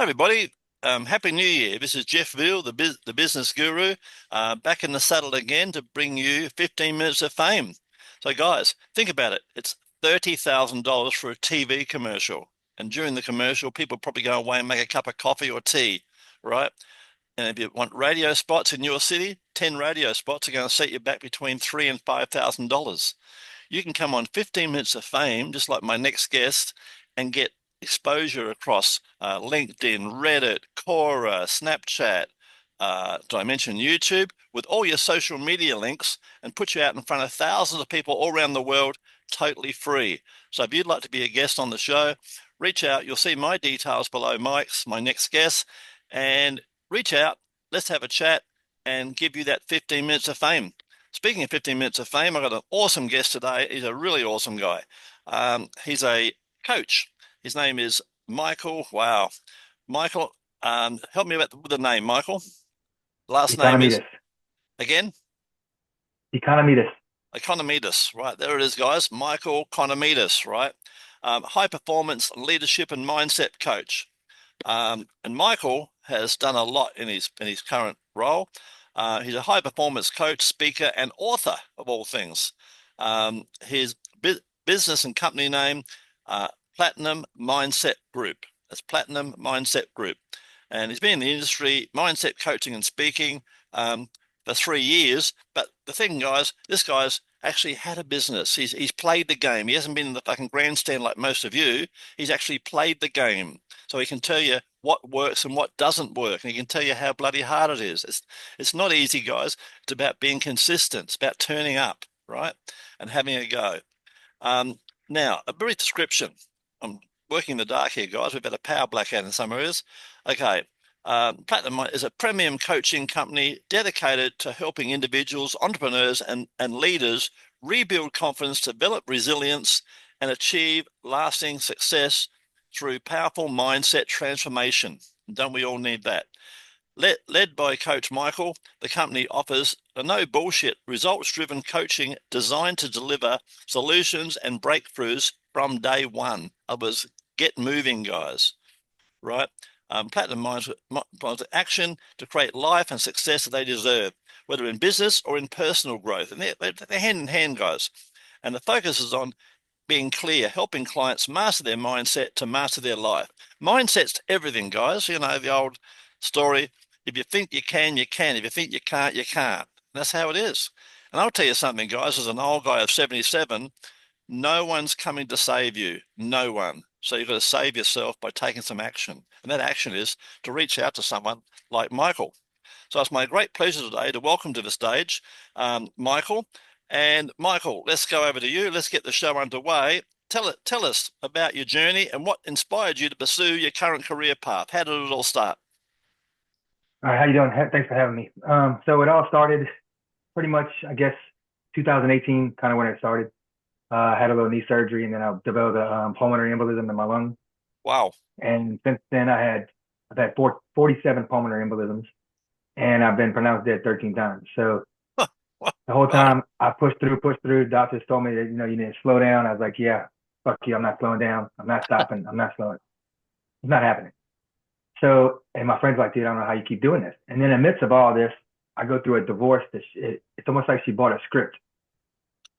everybody. Happy New Year. This is Jeff Veale, the business guru, back in the saddle again to bring you 15 minutes of fame. So, guys, think about it. It's $30,000 for a TV commercial. And during the commercial, people probably go away and make a cup of coffee or tea, right? And if you want radio spots in your city, 10 radio spots are going to set you back between $3,000 and $5,000. You can come on 15 minutes of fame, just like my next guest, and get exposure across LinkedIn, Reddit, Quora, Snapchat, did I mention YouTube, with all your social media links and put you out in front of thousands of people all around the world totally free. So if you'd like to be a guest on the show, reach out. You'll see my details below Mike's, my next guest, and reach out. Let's have a chat and give you that 15 minutes of fame. Speaking of 15 minutes of fame, I've got an awesome guest today. He's a really awesome guy. He's a coach. His name is Michael. Wow. Michael, help me with the name, Michael. Last name is, Economides. again? Economides. Economides, right? There it is, guys. Michael Economides, right? High performance leadership and mindset coach. And Michael has done a lot in his current role. He's a high performance coach, speaker, and author of all things. His business and company name, Platinum Mindset Group. That's Platinum Mindset Group. And he's been in the industry, mindset coaching and speaking, for 3 years. But the thing, guys, this guy's actually had a business. He's played the game. He hasn't been in the fucking grandstand like most of you. He's actually played the game. So he can tell you what works and what doesn't work. And he can tell you how bloody hard it is. It's not easy, guys. It's about being consistent. It's about turning up, right? And having a go. Now, a brief description. I'm working in the dark here, guys. We've had a power blackout in some areas. Okay. Platinum is a premium coaching company dedicated to helping individuals, entrepreneurs, and leaders rebuild confidence, develop resilience, and achieve lasting success through powerful mindset transformation. Don't we all need that? Led by Coach Michael, the company offers a no bullshit, results driven coaching designed to deliver solutions and breakthroughs from day one. It was get moving, guys, right? Platinum Minds action to create life and success that they deserve, whether in business or in personal growth. And they're hand in hand, guys. And the focus is on being clear, helping clients master their mindset to master their life. Mindset's everything, guys. You know, the old story, if you think you can, you can. If you think you can't, you can't. And that's how it is. And I'll tell you something, guys, as an old guy of 77, no one's coming to save you. No one. So you've got to save yourself by taking some action. And that action is to reach out to someone like Michael. So it's my great pleasure today to welcome to the stage Michael. And Michael, let's go over to you. Let's get the show underway. Tell us about your journey and what inspired you to pursue your current career path. How did it all start? All right, how you doing? Thanks for having me. So it all started pretty much, I guess, 2018, kind of when it started. I had a little knee surgery, and then I developed a pulmonary embolism in my lung. Wow. And since then, I've had 47 pulmonary embolisms, and I've been pronounced dead 13 times. So the whole Right. time I pushed through. Doctors told me that you need to slow down. I was like, yeah, fuck you, I'm not slowing down. I'm not stopping. I'm not slowing. It's not happening. So, and my friend's like, dude, I don't know how you keep doing this. And in the midst of all this, I go through a divorce. It's almost like she bought a script,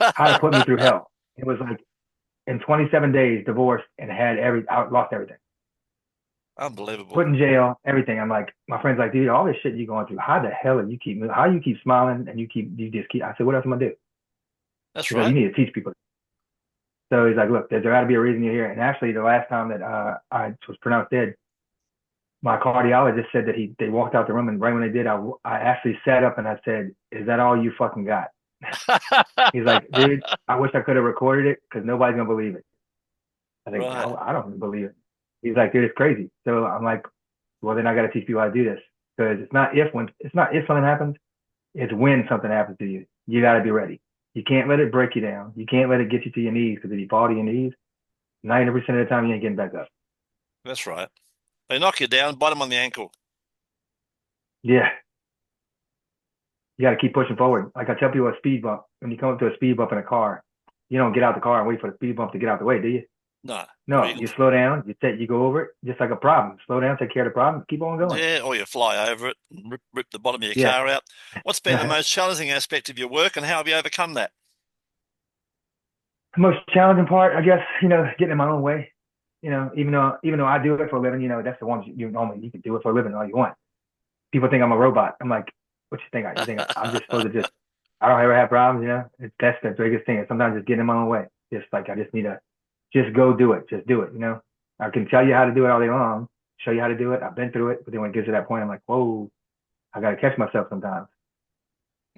how to put me through hell. It was like in 27 days, divorced, and I lost everything. Unbelievable. Put in jail, everything. I'm like, my friend's like, dude, all this shit you going through, how the hell are you keep, how you keep smiling and you just keep, I said, what else am I gonna do? That's He's like, you right. need to teach people. So he's like, look, there got to be a reason you're here. And actually, the last time that I was pronounced dead, my cardiologist said that they walked out the room, and right when they did, I actually sat up and I said, is that all you fucking got? He's like, dude, I wish I could have recorded it because nobody's gonna believe it. I think, Right. I don't believe it. He's like, dude, it's crazy. So I'm like, well, then I got to teach people how to do this, because it's not if something happens, it's when something happens to you. You got to be ready. You can't let it break you down. You can't let it get you to your knees, because if you fall to your knees, 90% of the time you ain't getting back up. That's right. They knock you down, bite them on the ankle. Yeah, you got to keep pushing forward. Like I tell people, a speed bump. When you come up to a speed bump in a car, you don't get out the car and wait for the speed bump to get out the way, do you? No. or No, you you slow down, you go over it, just like a problem. Slow down, take care of the problem, keep on going. yeah, or you fly over it and rip the bottom of your Yeah. car out. What's been the The most challenging aspect of your work, and how have you overcome that? most challenging part, I guess, getting in my own way. Even though I do it for a living, that's the one you can do it for a living all you want. People think I'm a robot. I'm like, what you think? You think I'm just supposed to just I don't ever have problems, that's the biggest thing. Sometimes just getting in my own way. Just like I just need to just go do it. Just do it. I can tell you how to do it all day long, show you how to do it. I've been through it, but then when it gets to that point, I'm like, whoa, I gotta catch myself sometimes.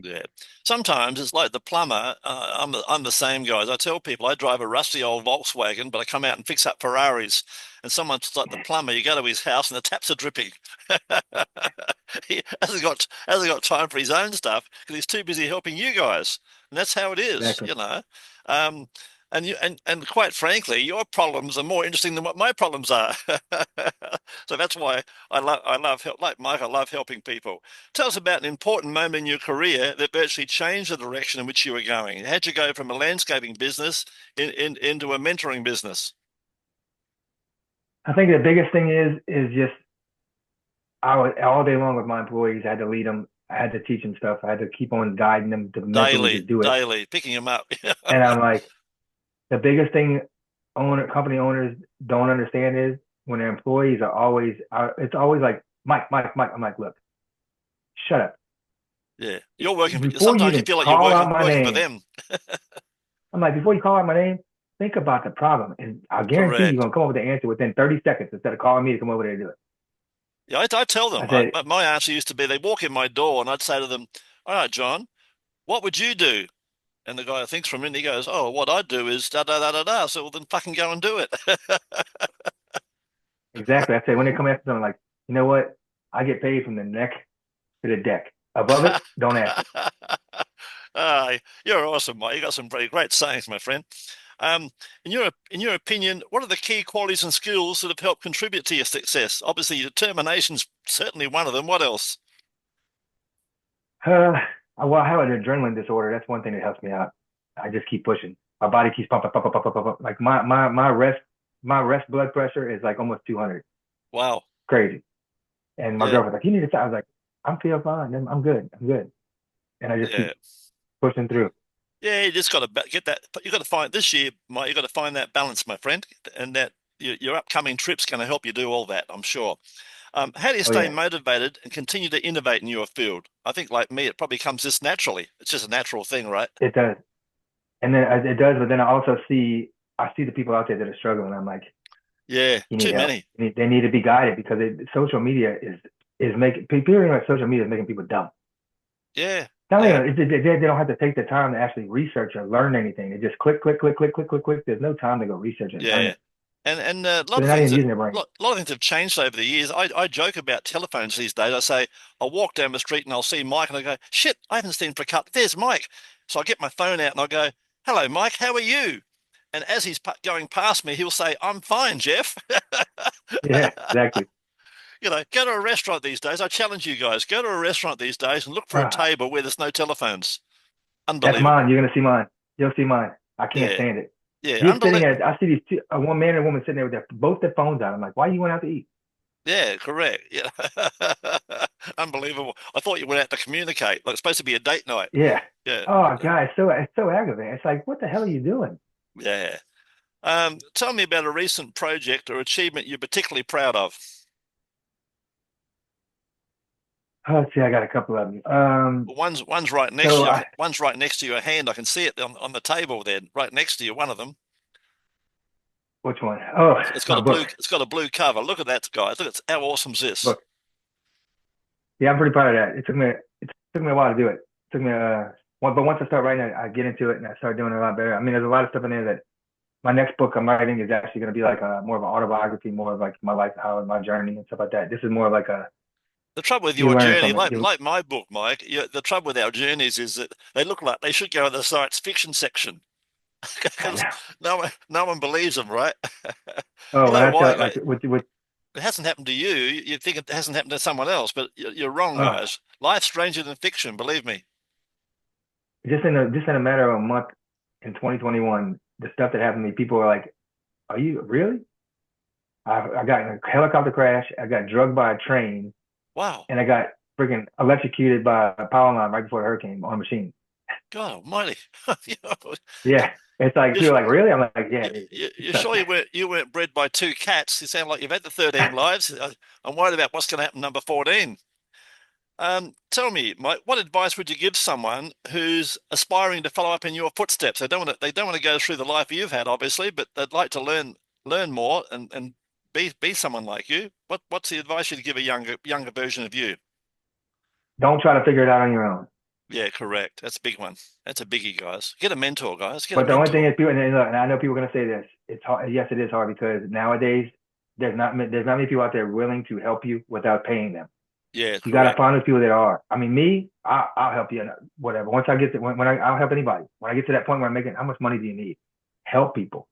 Yeah. Sometimes it's like the plumber. I'm the same, guys. I tell people I drive a rusty old Volkswagen, but I come out and fix up Ferraris. And someone's like the plumber. You go to his house and the taps are dripping. He hasn't got time for his own stuff because he's too busy helping you guys. And that's how it is, Exactly. Um, and quite frankly, your problems are more interesting than what my problems are. So that's why I love help. Like Mike, I love helping people. Tell us about an important moment in your career that virtually changed the direction in which you were going. How'd you go from a landscaping business into a mentoring business? I think the biggest thing is just I was all day long with my employees. I had to lead them. I had to teach them stuff. I had to keep on guiding them to mentally Daily, just do it. daily, picking them up. And I'm like, the biggest thing company owners don't understand is when their employees it's always like, Mike, Mike, Mike. I'm like, look, shut up. Yeah, you're working for, Before you sometimes you even feel like you're call working out my working for name, them. I'm like, before you call out my name, think about the problem. And I guarantee you're Correct. going to come up with the answer within 30 seconds instead of calling me to come over there to do it. Yeah, I tell them. I said, My answer used to be they walk in my door and I'd say to them, "All right, John, what would you do?" And the guy thinks for a minute. He goes, "Oh, what I'd do is da da da da da." So well, then fucking go and do it. exactly. I said, when they come after something, like, you know what? I get paid from the neck to the deck. Above it, don't ask it. You're awesome, mate. You got some pretty great sayings, my friend. Um, in your opinion, what are the key qualities and skills that have helped contribute to your success? Obviously, determination's certainly one of them. What else? Uh, well, I have an adrenaline disorder. That's one thing that helps me out. I just keep pushing. My body keeps pumping, pumping, pumping, pumping. Like my rest blood pressure is like almost 200. Wow. Crazy. And my Yeah, girlfriend's like, you need to stop. I was like, I'm feeling fine. I'm good. I'm good. And I just yeah, keep pushing through. yeah. You just got to get that. You got to find this year, Mike. You got to find that balance, my friend, and that your upcoming trip's going to help you do all that. I'm sure. How do you Oh stay yeah, motivated and continue to innovate in your field? I think, like me, it probably comes just naturally. It's just a natural thing, right? it does. And then it does. But then I see the people out there that are struggling. I'm like, Yeah, you need too help. many. They need to be guided because social media is making people like social media is making people dumb. Yeah, Not yeah, even they don't have to take the time to actually research or learn anything. They just click, click, click, click, click, click, click. There's no time to go research and learn yeah. it. And a So lot of they're not things even that using their brain. lot of things have changed over the years. I joke about telephones these days. I say I'll walk down the street and I'll see Mike and I go, shit, I haven't seen him for a couple. There's Mike. So I get my phone out and I go, hello, Mike, how are you? And as he's going past me, he'll say, I'm fine, Jeff. Yeah, exactly. Go to a restaurant these days. I challenge you guys, go to a restaurant these days and look for a Uh, table where there's no telephones. that's mine. Unbelievable. You're gonna see mine. You'll see mine. I can't Yeah, stand it. yeah, You're sitting at. I see these one man and woman sitting there with both their phones out. I'm like, why you went out to eat? yeah, correct. Yeah. Unbelievable. I thought you went out to communicate. Like it's supposed to be a date night. Yeah. Yeah. Oh God, it's so aggravating. It's like, what the hell are you doing? Yeah. Tell me about a recent project or achievement you're particularly proud of. Oh, let's see, I got a couple of them. One's right next So to you. I One's right next to your hand. I can see it on the table there, right next to you. One of them. which one? Oh, It's got my a blue. book. It's got a blue cover. Look at that, guys. Look at how awesome is this? Book. Yeah, I'm pretty proud of that. It took me a while to do it. It took me but once I start writing it, I get into it and I start doing it a lot better. I mean, there's a lot of stuff in there that my next book I'm writing is actually going to be like more of an autobiography, more of like my life, how my journey and stuff like that. This is more of like a The trouble with you your learn journey, from it. like my book, Mike, the trouble with our journeys is that they look like they should go in the science fiction section I because know. no one believes them, right? You Oh, when know I why? tell like with It hasn't happened to you. You think it hasn't happened to someone else, but you're wrong, uh, guys. Life's stranger than fiction, believe me. just in a matter of a month in 2021, the stuff that happened to me, people are like, are you really? I got in a helicopter crash. I got drugged by a train, Wow. and I got freaking electrocuted by a power line right before the hurricane on a machine. God almighty. You know, Yeah, it's like you, people are like, really? I'm like, yeah, you sure you weren't bred by two cats? You sound like you've had the 13 lives. I'm worried about what's going to happen number 14. Tell me, Mike, what advice would you give someone who's aspiring to follow up in your footsteps? They don't want to go through the life you've had, obviously, but they'd like to learn more and be someone like you. What's the advice you'd give a younger version of you? don't try to figure it out on your own. Yeah, correct. That's a big one. That's a biggie, guys. Get a mentor, guys. Get a But the only thing mentor. is, people, and I know people are gonna say this. It's hard. Yes, it is hard because nowadays there's not many people out there willing to help you without paying them. Yeah, You gotta correct. find those people that are. I mean, me, I'll help you. Whatever. Once I get to I'll help anybody. When I get to that point where I'm making, how much money do you need? Help people.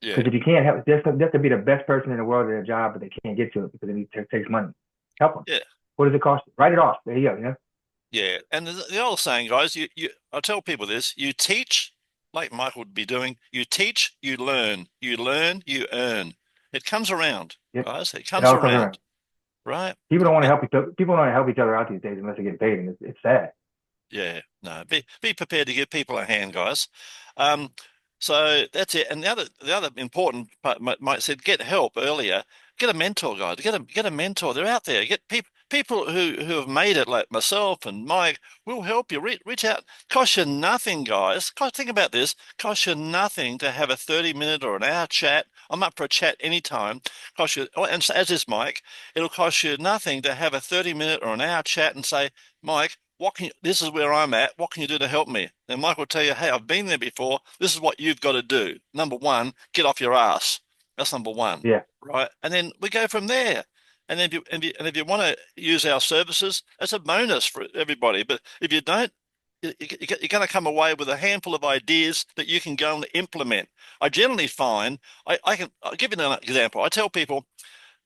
Yeah, Because if you can't help, just to be the best person in the world at a job, but they can't get to it because it takes money. Help them. yeah. What does it cost? Write it off. There you go. You know. Yeah, and the old saying, guys, I tell people this, you teach, like Michael would be doing, you teach, you learn, you earn. It comes around, Yep. guys. It It comes all comes around. around, right? People don't want to And help each other. People don't want to help each other out these days unless they're getting paid, and it's sad. yeah, no, be prepared to give people a hand, guys. Um, so that's it. And the other important part, Mike said, get help earlier. Get a mentor, guys. Get a mentor. They're out there. Get people who have made it, like myself and Mike, will help you. Reach out. Cost you nothing, guys. Think about this. Cost you nothing to have a 30-minute or an hour chat. I'm up for a chat anytime. Cost you, and as is Mike, it'll cost you nothing to have a 30-minute or an hour chat and say, Mike, this is where I'm at. What can you do to help me? Then Mike will tell you, hey, I've been there before. This is what you've got to do. Number one, get off your ass. That's number one, Yeah. right? And then we go from there. And then if you want to use our services, it's a bonus for everybody. But if you don't, you're going to come away with a handful of ideas that you can go and implement. I generally find I'll give you an example. I tell people,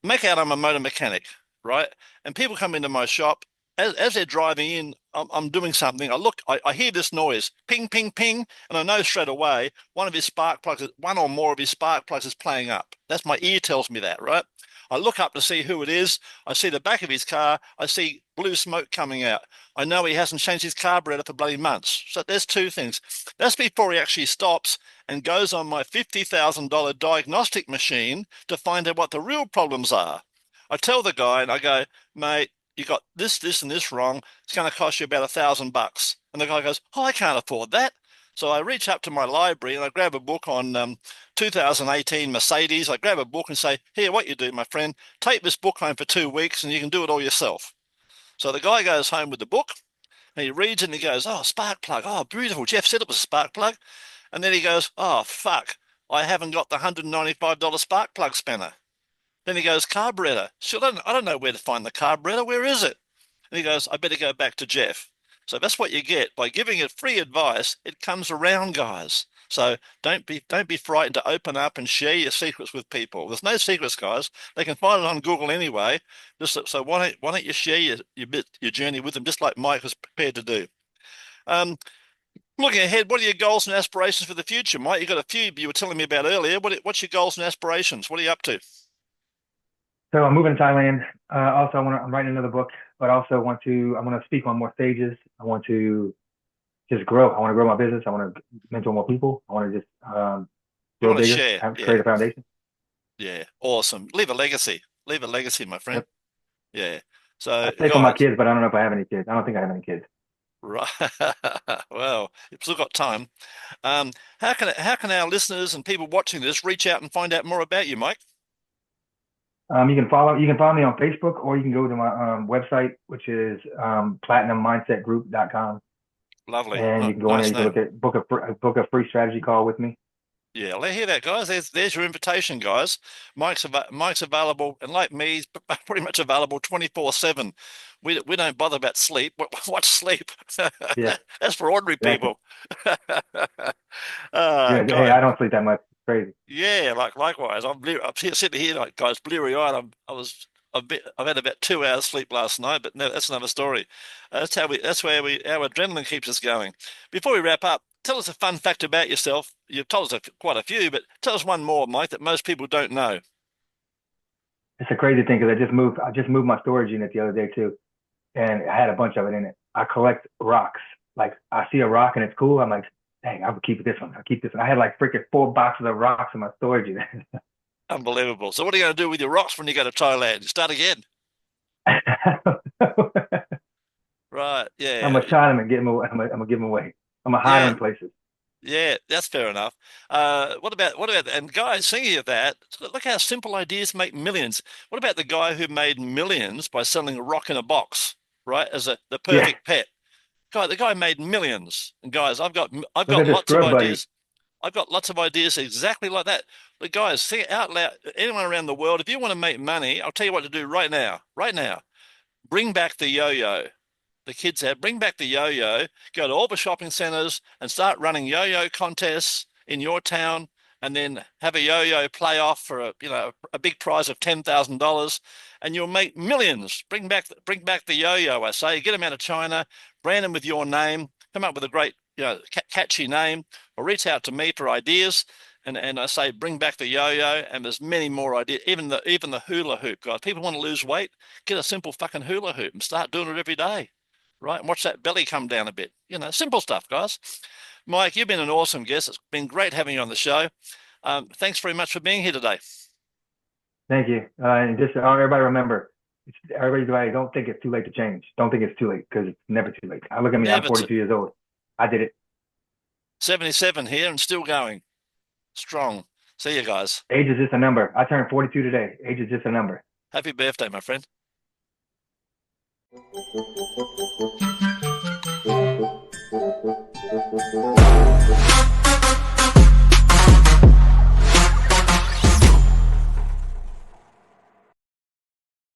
make out I'm a motor mechanic, right? And people come into my shop as they're driving in. I'm doing something. I hear this noise, ping, ping, ping, and I know straight away one or more of his spark plugs is playing up. That's my ear tells me that, right? I look up to see who it is. I see the back of his car. I see blue smoke coming out. I know he hasn't changed his carburetor for bloody months. So there's two things. That's before he actually stops and goes on my $50,000 diagnostic machine to find out what the real problems are. I tell the guy and I go, mate, you got this, and this wrong. It's going to cost you about $1,000. And the guy goes, oh, I can't afford that. So I reach up to my library and I grab a book on 2018 Mercedes. I grab a book and say, here, what you do, my friend, take this book home for 2 weeks and you can do it all yourself. So the guy goes home with the book and he reads it and he goes, oh, spark plug. Oh, beautiful. Jeff said it was a spark plug. And then he goes, oh, fuck, I haven't got the $195 spark plug spanner. Then he goes, carburetor. So I don't know where to find the carburetor. Where is it? And he goes, I better go back to Jeff. So that's what you get by giving it free advice. It comes around, guys. So don't be frightened to open up and share your secrets with people. There's no secrets, guys. They can find it on Google anyway. So why don't you share your journey with them, just like Mike was prepared to do. Um, Looking ahead, what are your goals and aspirations for the future, Mike? You got a few you were telling me about earlier. What's your goals and aspirations? What are you up to? So I'm moving to Thailand. Also, I'm writing another book, but also I want to speak on more stages. I want to just grow. I want to grow my business. I want to mentor more people. I want to just You grow want to bigger, share? Yeah, create a foundation. yeah, awesome. Leave a legacy. Leave a legacy, my friend. Yep. Yeah. So, I say for my guys, kids, but I don't know if I have any kids. I don't think I have any kids. right. Well, you've still got time. Um, how can our listeners and people watching this reach out and find out more about you, Mike? You can follow me on Facebook, or you can go to my website, which is platinummindsetgroup.com, Lovely. and you can go in there. Nice You can name. look at book a free strategy call with me. Yeah, let hear that, guys. There's your invitation, guys. Mike's available, and like me, he's pretty much available 24/7. We don't bother about sleep. What's sleep? Yeah, That's for ordinary exactly. people. Yeah. Hey, Guys, I don't sleep that much. It's crazy. yeah, likewise. I'm here, sitting here, like, guys, bleary-eyed. I've had about 2 hours sleep last night, but no, that's another story. That's where our adrenaline keeps us going. Before we wrap up, tell us a fun fact about yourself. You've told us quite a few, but tell us one more, Mike, that most people don't know. It's a crazy thing because I just moved my storage unit the other day too, and I had a bunch of it in it. I collect rocks. Like I see a rock and it's cool. I'm like, dang, I'll keep this one. I'll keep this one. I had like freaking 4 boxes of rocks in my storage unit. Unbelievable. So what are you going to do with your rocks when you go to Thailand? You start again. Right. Yeah. I'm gonna shine them and get them away. I'm gonna give them away. I'm gonna hide them in places. Yeah, that's fair enough. And guys, thinking of that, look how simple ideas make millions. What about the guy who made millions by selling a rock in a box, right? As the perfect pet. The guy made millions. And guys, I've got lots of ideas. I've got lots of ideas exactly like that. But guys, think out loud. Anyone around the world, if you want to make money, I'll tell you what to do right now. Right now, bring back the yo-yo. The kids have, bring back the yo-yo, go to all the shopping centers and start running yo-yo contests in your town, and then have a yo-yo playoff for a big prize of $10,000, and you'll make millions. Bring back the yo-yo, I say. Get them out of China, brand them with your name, come up with a great catchy name, or reach out to me for ideas. And I say, bring back the yo-yo, and there's many more ideas. Even the hula hoop, guys. People want to lose weight, get a simple fucking hula hoop and start doing it every day. Right, and watch that belly come down a bit. Simple stuff, guys. Mike, you've been an awesome guest. It's been great having you on the show. Thanks very much for being here today. Thank you. And just everybody remember, don't think it's too late to change. Don't think it's too late, because it's never too late. I look at me, I'm 42 years old. I did it. 77 here and still going. Strong. See you guys. Age is just a number. I turned 42 today. Age is just a number. Happy birthday, my friend. Thank you.